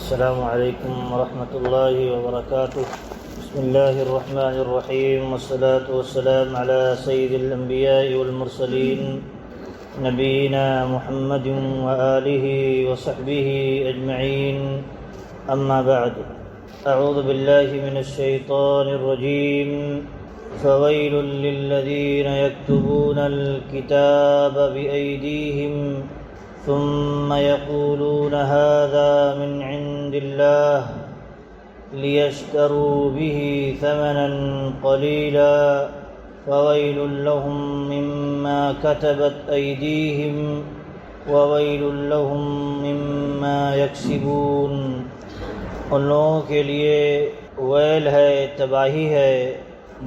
السلام علیکم ورحمۃ اللہ وبرکاتہ۔ بسم اللہ الرحمن الرحیم، والصلاة والسلام علی سید الانبیاء والمرسلین نبینا محمد وآلہ وصحبہ اجمعین، اما بعد، اعوذ باللہ من الشیطان الرجیم، فویل للذین یکتبون الکتاب بأیدیہم ثم يقولون هذا من عند الله ليشتروا به ثمنا قليلا فويل لهم مما كتبت أيديهم وويل لهم مما يكسبون۔ ان لوگوں کے لیے ویل ہے، تباہی ہے،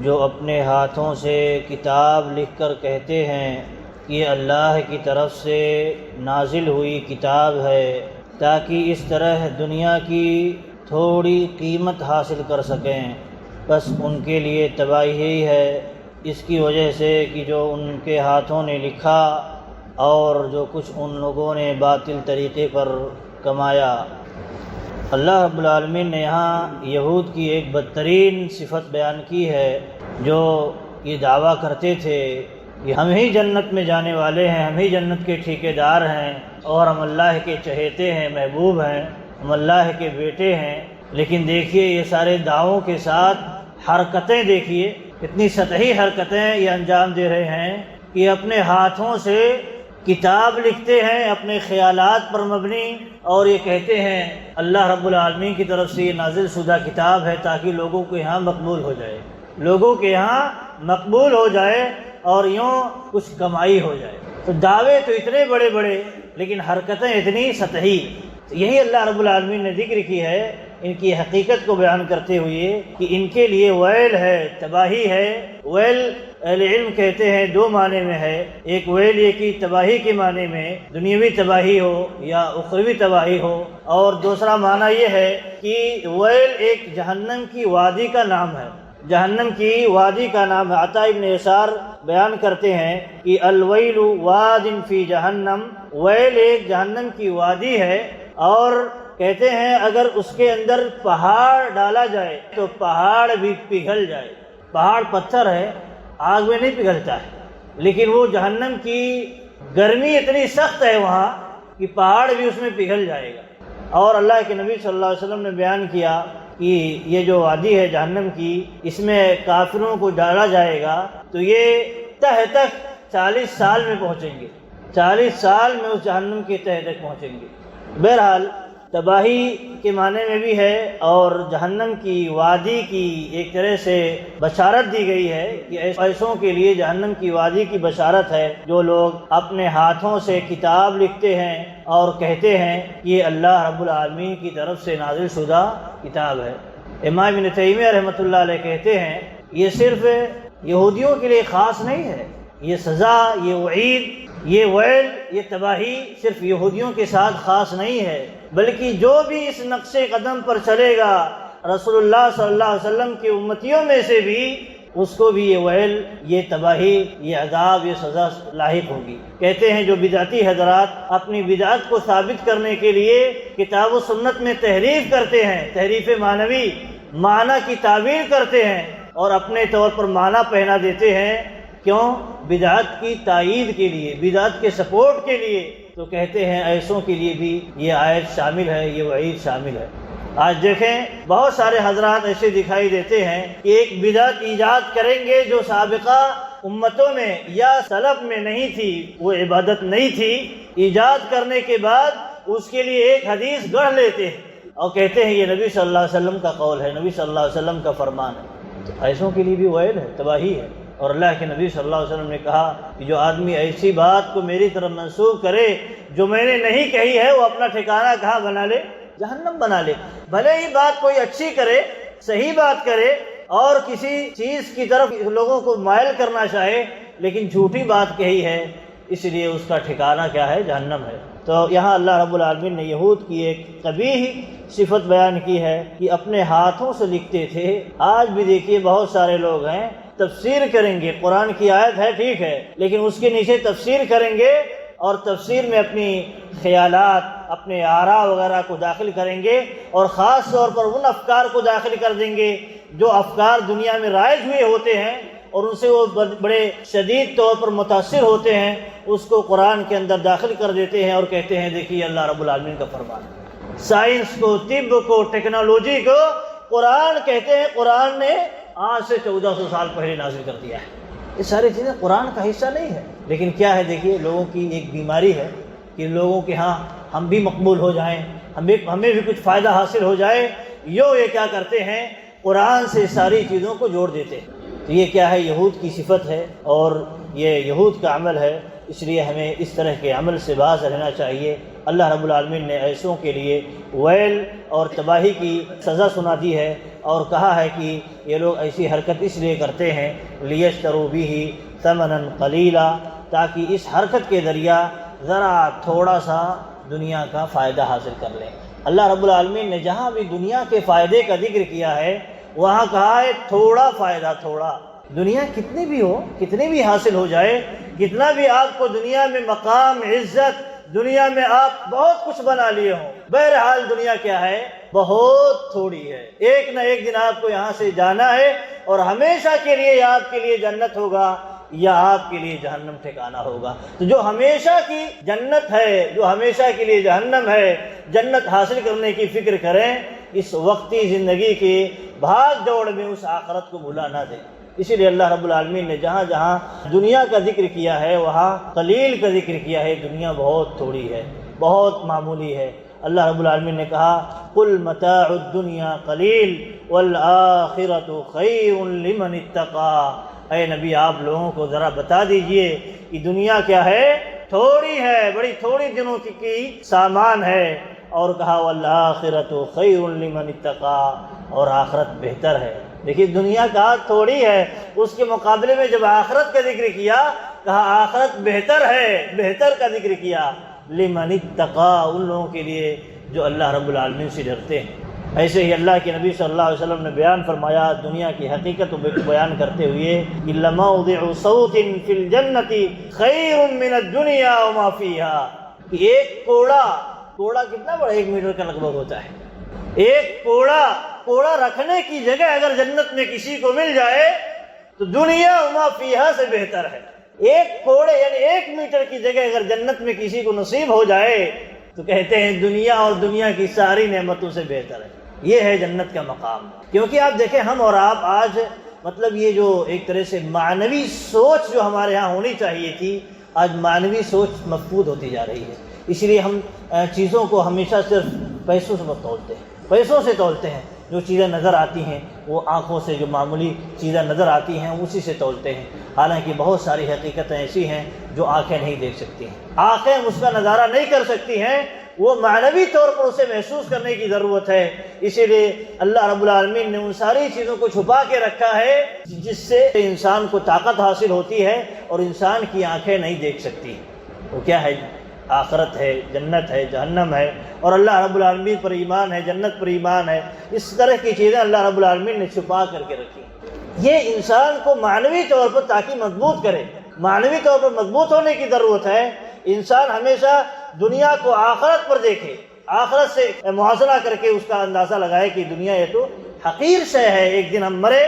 جو اپنے ہاتھوں سے کتاب لکھ کر کہتے ہیں یہ اللہ کی طرف سے نازل ہوئی کتاب ہے، تاکہ اس طرح دنیا کی تھوڑی قیمت حاصل کر سکیں۔ بس ان کے لیے تباہی ہے، اس کی وجہ سے کہ جو ان کے ہاتھوں نے لکھا اور جو کچھ ان لوگوں نے باطل طریقے پر کمایا۔ اللہ رب العالمین نے یہاں یہود کی ایک بدترین صفت بیان کی ہے، جو یہ دعویٰ کرتے تھے کہ ہم ہی جنت میں جانے والے ہیں، ہم ہی جنت کے ٹھیکیدار ہیں، اور ہم اللہ کے چہیتے ہیں، محبوب ہیں، ہم اللہ کے بیٹے ہیں۔ لیکن دیکھیے یہ سارے دعووں کے ساتھ حرکتیں دیکھیے، کتنی سطحی حرکتیں یہ انجام دے رہے ہیں کہ اپنے ہاتھوں سے کتاب لکھتے ہیں اپنے خیالات پر مبنی، اور یہ کہتے ہیں اللہ رب العالمین کی طرف سے یہ نازل شدہ کتاب ہے تاکہ لوگوں کے یہاں مقبول ہو جائے، لوگوں کے یہاں مقبول ہو جائے اور یوں کچھ کمائی ہو جائے۔ تو دعوے تو اتنے بڑے بڑے لیکن حرکتیں اتنی سطحی۔ یہی اللہ رب العالمین نے ذکر کی ہے ان کی حقیقت کو بیان کرتے ہوئے کہ ان کے لیے ویل ہے، تباہی ہے۔ ویل اہل علم کہتے ہیں دو معنی میں ہے، ایک ویل یہ کہ تباہی کے معنی میں دنیاوی تباہی ہو یا اخروی تباہی ہو، اور دوسرا معنی یہ ہے کہ ویل ایک جہنم کی وادی کا نام ہے، جہنم کی وادی کا نام ہے۔ عطا ابن یسار بیان کرتے ہیں کہ الویل واد فی جہنم، ویل ایک جہنم کی وادی ہے، اور کہتے ہیں اگر اس کے اندر پہاڑ ڈالا جائے تو پہاڑ بھی پگھل جائے۔ پہاڑ پتھر ہے، آگ میں نہیں پگھلتا ہے، لیکن وہ جہنم کی گرمی اتنی سخت ہے وہاں کہ پہاڑ بھی اس میں پگھل جائے گا۔ اور اللہ کے نبی صلی اللہ علیہ وسلم نے بیان کیا کہ یہ جو وادی ہے جہنم کی، اس میں کافروں کو ڈالا جائے گا تو یہ تہ تک 40 سال میں پہنچیں گے، 40 سال میں اس جہنم کے تہ تک پہنچیں گے۔ بہرحال تباہی کے معنی میں بھی ہے، اور جہنم کی وادی کی ایک طرح سے بشارت دی گئی ہے کہ ایسوں کے لیے جہنم کی وادی کی بشارت ہے جو لوگ اپنے ہاتھوں سے کتاب لکھتے ہیں اور کہتے ہیں یہ اللہ رب العالمین کی طرف سے نازل شدہ کتاب ہے۔ امام ابن تیمیہ رحمۃ اللہ علیہ کہتے ہیں یہ صرف یہودیوں کے لیے خاص نہیں ہے، یہ سزا، یہ وعید، یہ ویل، یہ تباہی صرف یہودیوں کے ساتھ خاص نہیں ہے، بلکہ جو بھی اس نقش قدم پر چلے گا رسول اللہ صلی اللہ علیہ وسلم کی امتیوں میں سے بھی، اس کو بھی یہ ویل، یہ تباہی، یہ عذاب، یہ سزا لاحق ہوگی۔ کہتے ہیں جو بدعتی حضرات اپنی بدعت کو ثابت کرنے کے لیے کتاب و سنت میں تحریف کرتے ہیں، تحریف معنوی، معنی کی تعبیر کرتے ہیں اور اپنے طور پر معنی پہنا دیتے ہیں، کیوں؟ بدعت کی تائید کے لیے، بدعت کے سپورٹ کے لیے، تو کہتے ہیں ایسوں کے لیے بھی یہ آیت شامل ہے، یہ وعید شامل ہے۔ آج دیکھیں بہت سارے حضرات ایسے دکھائی دیتے ہیں کہ ایک بدعت ایجاد کریں گے جو سابقہ امتوں میں یا سلف میں نہیں تھی، وہ عبادت نہیں تھی، ایجاد کرنے کے بعد اس کے لیے ایک حدیث گڑھ لیتے ہیں اور کہتے ہیں یہ نبی صلی اللہ علیہ وسلم کا قول ہے، نبی صلی اللہ علیہ وسلم کا فرمان ہے۔ تو ایسوں کے لیے بھی ویل ہے، تباہی ہے۔ اور اللہ کے نبی صلی اللہ علیہ وسلم نے کہا کہ جو آدمی ایسی بات کو میری طرف منسوب کرے جو میں نے نہیں کہی ہے، وہ اپنا ٹھکانہ کہاں بنا لے؟ جہنم بنا لے۔ بھلے ہی بات کوئی اچھی کرے، صحیح بات کرے اور کسی چیز کی طرف لوگوں کو مائل کرنا چاہے، لیکن جھوٹی بات کہی ہے، اس لیے اس کا ٹھکانہ کیا ہے؟ جہنم ہے۔ تو یہاں اللہ رب العالمین نے یہود کی ایک قبیح صفت بیان کی ہے کہ اپنے ہاتھوں سے لکھتے تھے۔ آج بھی دیکھیے بہت سارے لوگ ہیں تفسیر کریں گے، قرآن کی آیت ہے ٹھیک ہے، لیکن اس کے نیچے تفسیر کریں گے اور تفسیر میں اپنی خیالات، اپنے آراء وغیرہ کو داخل کریں گے اور خاص طور پر ان افکار کو داخل کر دیں گے جو افکار دنیا میں رائج ہوئے ہوتے ہیں اور ان سے وہ بڑے شدید طور پر متاثر ہوتے ہیں، اس کو قرآن کے اندر داخل کر دیتے ہیں اور کہتے ہیں دیکھیے اللہ رب العالمین کا فرمان ہے۔ سائنس کو، طب کو، ٹیکنالوجی کو قرآن کہتے ہیں قرآن نے آج سے 1400 سال پہلے نازل کر دیا ہے۔ یہ ساری چیزیں قرآن کا حصہ نہیں ہے، لیکن کیا ہے دیکھیے لوگوں کی ایک بیماری ہے کہ لوگوں کے ہاں ہم بھی مقبول ہو جائیں، ہمیں بھی کچھ فائدہ حاصل ہو جائے، یہ کیا کرتے ہیں قرآن سے ساری چیزوں کو جوڑ دیتے ہیں۔ تو یہ کیا ہے، یہود کی صفت ہے اور یہ یہود کا عمل ہے، اس لیے ہمیں اس طرح کے عمل سے باز رہنا چاہیے۔ اللہ رب العالمین نے ایسوں کے لیے ویل اور تباہی کی سزا سنا دی ہے اور کہا ہے کہ یہ لوگ ایسی حرکت اس لیے کرتے ہیں لیشتروا بہ ثمنا قلیلا، تاکہ اس حرکت کے ذریعہ ذرا تھوڑا سا دنیا کا فائدہ حاصل کر لیں۔ اللہ رب العالمین نے جہاں بھی دنیا کے فائدے کا ذکر کیا ہے وہاں کہا ہے تھوڑا فائدہ، تھوڑا۔ دنیا کتنی بھی ہو، کتنی بھی حاصل ہو جائے، کتنا بھی آپ کو دنیا میں مقام، عزت، دنیا میں آپ بہت کچھ بنا لیے ہوں، بہرحال دنیا کیا ہے، بہت تھوڑی ہے۔ ایک نہ ایک دن آپ کو یہاں سے جانا ہے اور ہمیشہ کے لیے یا آپ کے لیے جنت ہوگا یا آپ کے لیے جہنم ٹھکانہ ہوگا۔ تو جو ہمیشہ کی جنت ہے، جو ہمیشہ کے لیے جہنم ہے، جنت حاصل کرنے کی فکر کریں، اس وقتی زندگی کی بھاگ دوڑ میں اس آخرت کو بھلا نہ دیں۔ اسی لیے اللہ رب العالمین نے جہاں جہاں دنیا کا ذکر کیا ہے وہاں قلیل کا ذکر کیا ہے، دنیا بہت تھوڑی ہے، بہت معمولی ہے۔ اللہ رب العالمین نے کہا قل متاع الدنیا قلیل والآخرۃ خیر لمن اتقى، اے نبی آپ لوگوں کو ذرا بتا دیجئے کہ دنیا کیا ہے، تھوڑی ہے، بڑی تھوڑی دنوں کی سامان ہے، اور کہا والآخرۃ خیر لمن اتقى، اور آخرت بہتر ہے۔ دیکھیے دنیا کہا تھوڑی ہے، اس کے مقابلے میں جب آخرت کا ذکر کیا کہا آخرت بہتر ہے، بہتر کا ذکر کیا لمن اتقى، ان لوگوں کے لیے جو اللہ رب العالمین سے ڈرتے ہیں۔ ایسے ہی اللہ کے نبی صلی اللہ علیہ وسلم نے بیان فرمایا دنیا کی حقیقت بیان کرتے ہوئے کہ لموضع صوت فی الجنۃ خیر من الدنیا وما فیہا، کہ ایک کوڑا کتنا بڑا، 1 میٹر کا لگ بھگ ہوتا ہے، ایک کوڑا رکھنے کی جگہ اگر جنت میں کسی کو مل جائے تو دنیا وما فیہا سے بہتر ہے۔ ایک کوڑے یعنی 1 میٹر کی جگہ اگر جنت میں کسی کو نصیب ہو جائے تو کہتے ہیں دنیا اور دنیا کی ساری نعمتوں سے بہتر ہے۔ یہ ہے جنت کا مقام۔ کیونکہ آپ دیکھیں ہم اور آپ آج مطلب یہ جو ایک طرح سے معنوی سوچ جو ہمارے ہاں ہونی چاہیے تھی، آج معنوی سوچ مفقود ہوتی جا رہی ہے۔ اس لیے ہم چیزوں کو ہمیشہ صرف پیسوں سے تولتے ہیں، پیسوں سے تولتے ہیں۔ جو چیزیں نظر آتی ہیں وہ آنکھوں سے، جو معمولی چیزیں نظر آتی ہیں اسی سے تولتے ہیں، حالانکہ بہت ساری حقیقتیں ایسی ہیں جو آنکھیں نہیں دیکھ سکتی ہیں، آنکھیں اس کا نظارہ نہیں کر سکتی ہیں، وہ معنوی طور پر اسے محسوس کرنے کی ضرورت ہے۔ اسی لیے اللہ رب العالمین نے ان ساری چیزوں کو چھپا کے رکھا ہے جس سے انسان کو طاقت حاصل ہوتی ہے اور انسان کی آنکھیں نہیں دیکھ سکتی۔ وہ کیا ہے؟ آخرت ہے، جنت ہے، جہنم ہے، اور اللہ رب العالمین پر ایمان ہے، جنت پر ایمان ہے۔ اس طرح کی چیزیں اللہ رب العالمین نے چھپا کر کے رکھی۔ یہ انسان کو معنوی طور پر تاکہ مضبوط کرے، معنوی طور پر مضبوط ہونے کی ضرورت ہے۔ انسان ہمیشہ دنیا کو آخرت پر دیکھے، آخرت سے موازنہ کر کے اس کا اندازہ لگائے کہ دنیا یہ تو حقیر شے ہے، ایک دن ہم مرے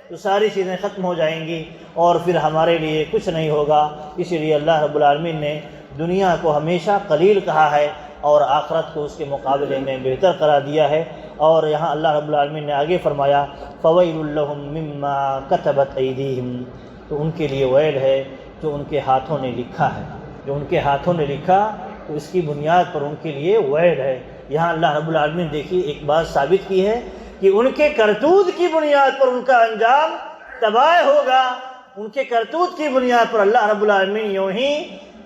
تو ساری چیزیں ختم ہو جائیں گی اور پھر ہمارے لیے کچھ نہیں ہوگا۔ اسی لیے اللہ رب العالمین نے دنیا کو ہمیشہ قلیل کہا ہے اور آخرت کو اس کے مقابلے میں بہتر قرار دیا ہے۔ اور یہاں اللہ رب العالمین نے آگے فرمایا فَوَيْلٌ لَهُم مِّمَّا كَتَبَتْ أَيْدِيهِمْ، تو ان کے لیے ویل ہے جو ان کے ہاتھوں نے لکھا ہے، جو ان کے ہاتھوں نے لکھا تو اس کی بنیاد پر ان کے لیے ویل ہے۔ یہاں اللہ رب العالمین دیکھیے ایک بات ثابت کی ہے کہ ان کے کرتوت کی بنیاد پر ان کا انجام تباہ ہوگا، ان کے کرتوت کی بنیاد پر اللہ رب العالمین یوں ہی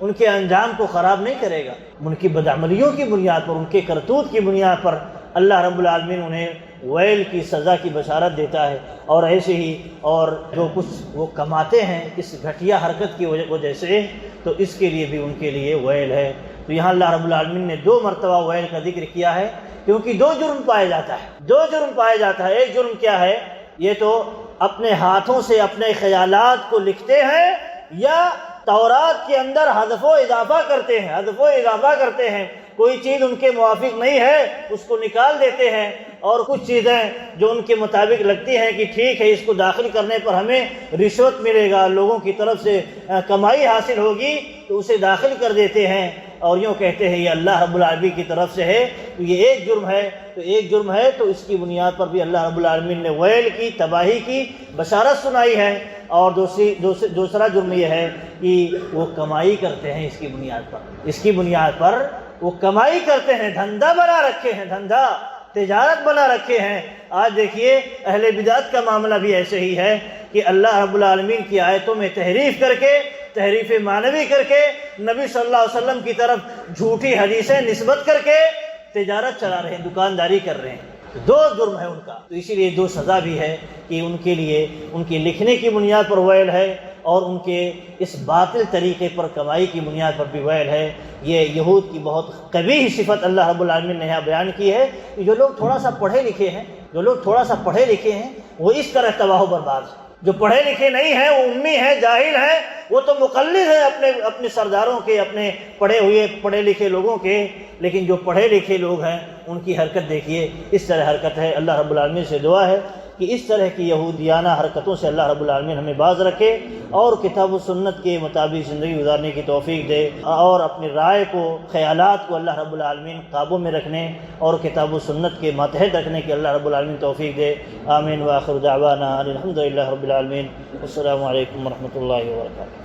ان کے انجام کو خراب نہیں کرے گا، ان کی بدعملیوں کی بنیاد پر، ان کے کرتوت کی بنیاد پر اللہ رب العالمین انہیں ویل کی سزا کی بشارت دیتا ہے۔ اور ایسے ہی اور جو کچھ وہ کماتے ہیں اس گھٹیا حرکت کی وجہ سے تو اس کے لیے بھی ان کے لیے ویل ہے۔ تو یہاں اللہ رب العالمین نے 2 مرتبہ ویل کا ذکر کیا ہے کیونکہ 2 جرم پایا جاتا ہے، 2 جرم پایا جاتا ہے۔ ایک جرم کیا ہے؟ یہ تو اپنے ہاتھوں سے اپنے خیالات کو لکھتے ہیں یا تورات کے اندر حذف و اضافہ کرتے ہیں، حذف و اضافہ کرتے ہیں، کوئی چیز ان کے موافق نہیں ہے اس کو نکال دیتے ہیں، اور کچھ چیزیں جو ان کے مطابق لگتی ہیں کہ ٹھیک ہے اس کو داخل کرنے پر ہمیں رشوت ملے گا، لوگوں کی طرف سے کمائی حاصل ہوگی، تو اسے داخل کر دیتے ہیں اور یوں کہتے ہیں یہ اللہ رب العالمین کی طرف سے ہے، تو یہ ایک جرم ہے۔ تو ایک جرم ہے تو اس کی بنیاد پر بھی اللہ رب العالمین نے ویل کی، تباہی کی بشارت سنائی ہے۔ اور دوسرا جرم یہ ہے کہ وہ کمائی کرتے ہیں اس کی بنیاد پر وہ کمائی کرتے ہیں، دھندا بنا رکھے ہیں، دھندا تجارت بنا رکھے ہیں۔ آج دیکھیے اہل بدعت کا معاملہ بھی ایسے ہی ہے کہ اللہ رب العالمین کی آیتوں میں تحریف کر کے، تحریف معنوی کر کے، نبی صلی اللہ علیہ وسلم کی طرف جھوٹی حدیثیں نسبت کر کے تجارت چلا رہے ہیں، دکانداری کر رہے ہیں۔ دو جرم ہے ان کا، تو اسی لیے دو سزا بھی ہے کہ ان کے لیے ان کے لکھنے کی بنیاد پر ویل ہے، اور ان کے اس باطل طریقے پر کمائی کی بنیاد پر بھی ویل ہے۔ یہ یہود کی بہت قبیح صفت اللہ رب العالمین نے یہاں بیان کی ہے کہ جو لوگ تھوڑا سا پڑھے لکھے ہیں وہ اس طرح تباہ و برباد ہیں۔ جو پڑھے لکھے نہیں ہیں، وہ امی ہیں، جاہل ہیں، وہ تو مقلد ہیں اپنے سرداروں کے، اپنے پڑھے لکھے لوگوں کے، لیکن جو پڑھے لکھے لوگ ہیں ان کی حرکت دیکھیے، اس طرح حرکت ہے۔ اللہ رب العالمین سے دعا ہے کہ اس طرح کی یہودیانہ حرکتوں سے اللہ رب العالمین ہمیں باز رکھے اور کتاب و سنت کے مطابق زندگی گزارنے کی توفیق دے، اور اپنی رائے کو، خیالات کو اللہ رب العالمین قابو میں رکھنے اور کتاب و سنت کے ماتحت رکھنے کی اللہ رب العالمین توفیق دے۔ آمین۔ وآخر دعوانا الحمد للہ رب العالمین۔ السلام علیکم ورحمۃ اللہ وبرکاتہ۔